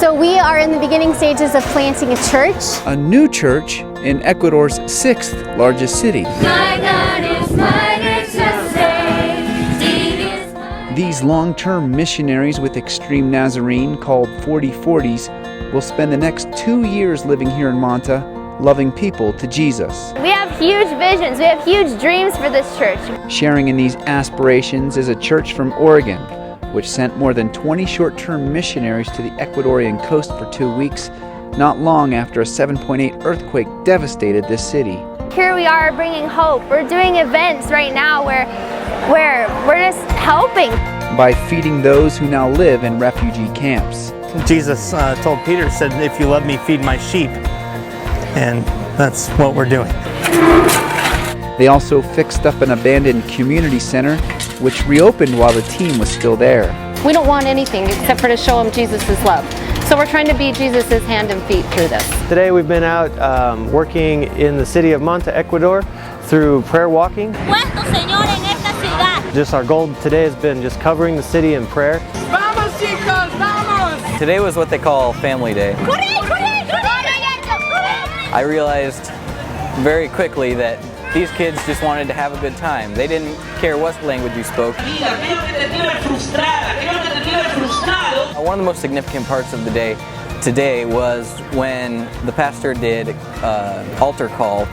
So we are in the beginning stages of planting a church. A new church in Ecuador's 6th largest city. These long-term missionaries with Extreme Nazarene, called 4040s, will spend the next 2 years living here in Manta, loving people to Jesus. We have huge visions, we have huge dreams for this church. Sharing in these aspirations is a church from Oregon, which sent more than 20 short-term missionaries to the Ecuadorian coast for 2 weeks, not long after a 7.8 earthquake devastated this city. Here we are bringing hope. We're doing events right now where we're just helping. By feeding those who now live in refugee camps. Jesus told Peter, said, if you love me, feed my sheep. And that's what we're doing. They also fixed up an abandoned community center, which reopened while the team was still there. We don't want anything except for to show them Jesus' love. So we're trying to be Jesus' hand and feet through this. Today we've been out working in the city of Manta, Ecuador, through prayer walking. Just our goal today has been just covering the city in prayer. Vamos, chicos, vamos! Today was what they call Family Day. I realized very quickly that these kids just wanted to have a good time. They didn't care what language you spoke. One of the most significant parts of the day today was when the pastor did altar call,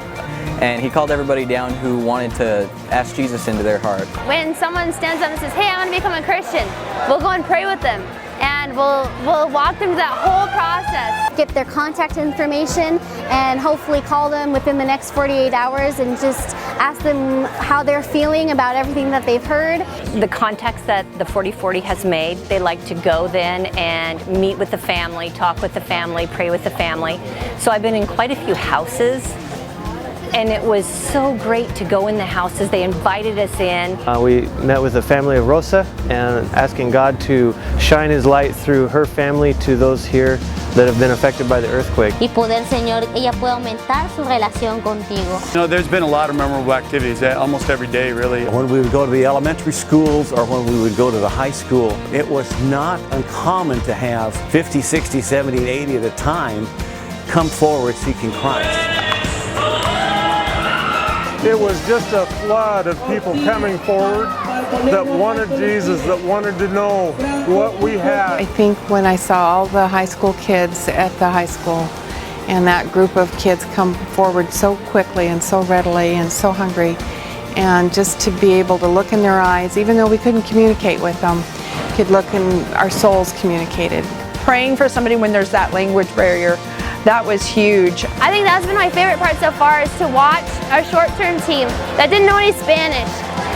and he called everybody down who wanted to ask Jesus into their heart. When someone stands up and says, hey, I want to become a Christian, we'll go and pray with them. And we'll walk them through that whole process. Get their contact information and hopefully call them within the next 48 hours and just ask them how they're feeling about everything that they've heard. The contacts that the 4040 has made, they like to go then and meet with the family, talk with the family, pray with the family. So I've been in quite a few houses, and it was so great to go in the houses. They invited us in. We met with the family of Rosa and asking God to shine His light through her family to those here that have been affected by the earthquake. Y poder, Señor, ella puede aumentar su relación contigo. You know, there's been a lot of memorable activities almost every day, really. When we would go to the elementary schools or when we would go to the high school, it was not uncommon to have 50, 60, 70, 80 at a time come forward seeking Christ. It was just a flood of people coming forward that wanted Jesus, that wanted to know what we had. I think when I saw all the high school kids at the high school and that group of kids come forward so quickly and so readily and so hungry, and just to be able to look in their eyes, even though we couldn't communicate with them, could look and our souls communicated. Praying for somebody when there's that language barrier, that was huge. I think that's been my favorite part so far, is to watch our short-term team that didn't know any Spanish,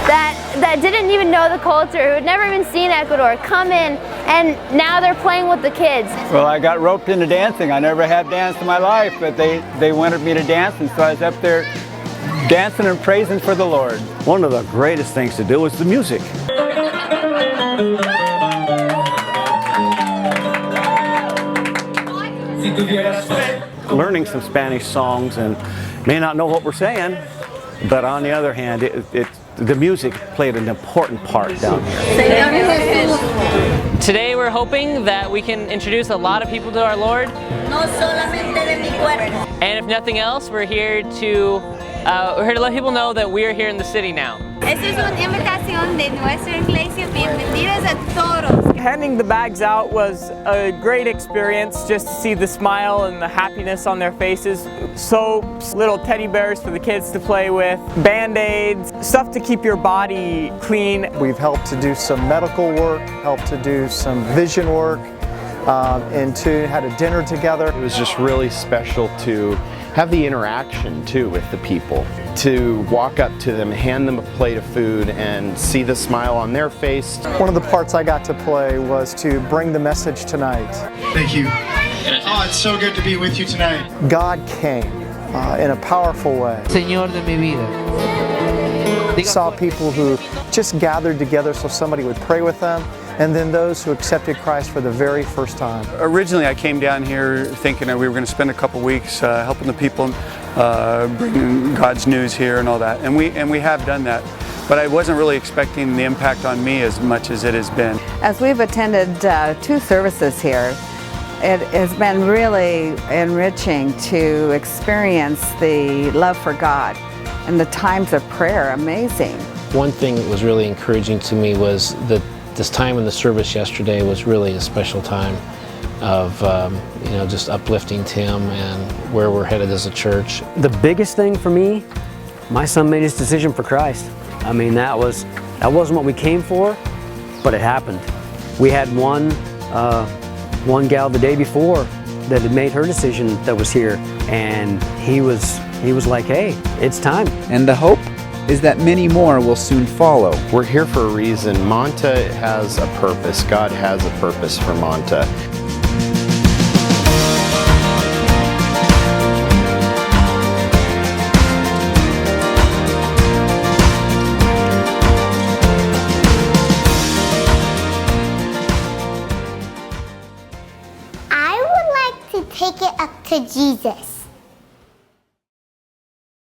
that didn't even know the culture, who had never even seen Ecuador, come in, and now they're playing with the kids. Well, I got roped into dancing. I never had danced in my life, but they wanted me to dance, and so I was up there dancing and praising for the Lord. One of the greatest things to do was the music. Learning some Spanish songs and may not know what we're saying, but on the other hand, the music played an important part down here. Today we're hoping that we can introduce a lot of people to our Lord. And if nothing else, we're here to let people know that we are here in the city now. Esta es una invitación de nuestra iglesia. Bienvenidos a todos. Handing the bags out was a great experience, just to see the smile and the happiness on their faces. Soaps, little teddy bears for the kids to play with, Band-Aids, stuff to keep your body clean. We've helped to do some medical work, helped to do some vision work, and had a dinner together. It was just really special to have the interaction too with the people, to walk up to them, hand them a plate of food and see the smile on their face. One of the parts I got to play was to bring the message tonight. Thank you. Oh, it's so good to be with you tonight. God came in a powerful way. Señor de mi vida. Saw people who just gathered together so somebody would pray with them, and then those who accepted Christ for the very first time. Originally I came down here thinking that we were going to spend a couple weeks helping the people, bringing God's news here and all that, and we have done that. But I wasn't really expecting the impact on me as much as it has been. As we've attended 2 services here, It has been really enriching to experience the love for God and the times of prayer. Amazing. One thing that was really encouraging to me was that this time in the service yesterday was really a special time of just uplifting Tim and where we're headed as a church. The biggest thing for me, my son made his decision for Christ. I mean, that wasn't what we came for, but it happened. We had one gal the day before that had made her decision that was here, and he was like, hey, it's time. And the hope is that many more will soon follow. We're here for a reason. Manta has a purpose. God has a purpose for Manta. I would like to take it up to Jesus.